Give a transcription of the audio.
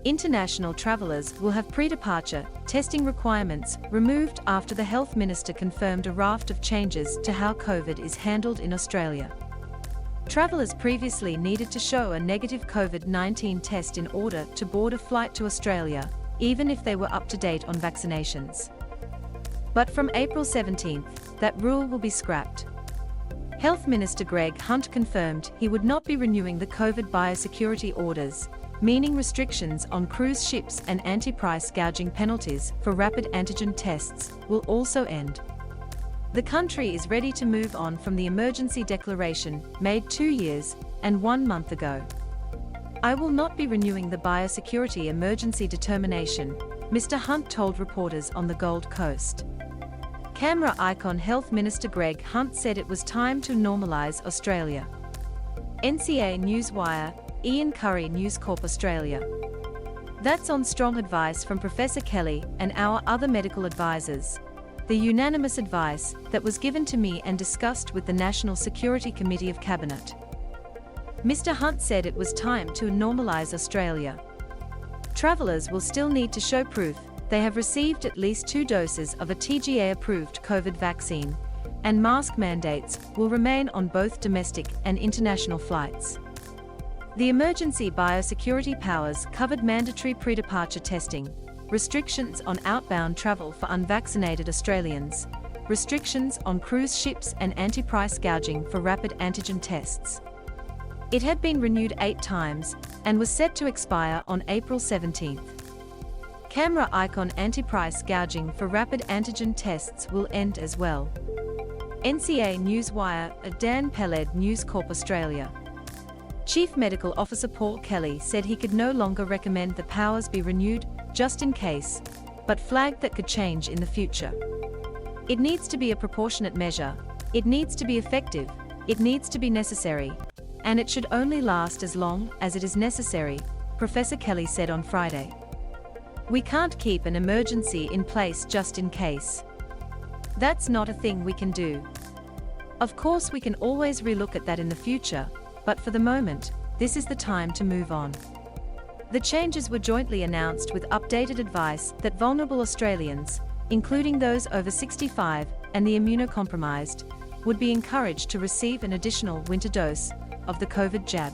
International travellers will have pre-departure testing requirements removed after the Health Minister confirmed a raft of changes to how COVID is handled in Australia. Travellers previously needed to show a negative COVID-19 test in order to board a flight to Australia, even if they were up to date on vaccinations. But from April 17th, that rule will be scrapped. Health Minister Greg Hunt confirmed he would not be renewing the COVID biosecurity orders, meaning restrictions on cruise ships and anti-price gouging penalties for rapid antigen tests will also end. The country is ready to move on from the emergency declaration made 2 years and 1 month ago. "I will not be renewing the biosecurity emergency determination," Mr. Hunt told reporters on the Gold Coast. Camera icon Health Minister Greg Hunt said it was time to normalise Australia. NCA Newswire, Ian Curry, News Corp Australia. That's on strong advice from Professor Kelly and our other medical advisors. The unanimous advice that was given to me and discussed with the National Security Committee of Cabinet. Mr. Hunt said it was time to normalise Australia. Travellers will still need to show proof they have received at least 2 doses of a TGA-approved COVID vaccine, and mask mandates will remain on both domestic and international flights. The emergency biosecurity powers covered mandatory pre-departure testing, restrictions on outbound travel for unvaccinated Australians, restrictions on cruise ships and anti-price gouging for rapid antigen tests. It had been renewed 8 times and was set to expire on April 17th. Camera icon anti-price gouging for rapid antigen tests will end as well. NCA Newswire, Dan Peled, News Corp Australia. Chief Medical Officer Paul Kelly said he could no longer recommend the powers be renewed just in case, but flagged that could change in the future. "It needs to be a proportionate measure, it needs to be effective, it needs to be necessary, and it should only last as long as it is necessary," Professor Kelly said on Friday. "We can't keep an emergency in place just in case. That's not a thing we can do. Of course we can always relook at that in the future, but for the moment, this is the time to move on." The changes were jointly announced with updated advice that vulnerable Australians, including those over 65 and the immunocompromised, would be encouraged to receive an additional winter dose of the COVID jab.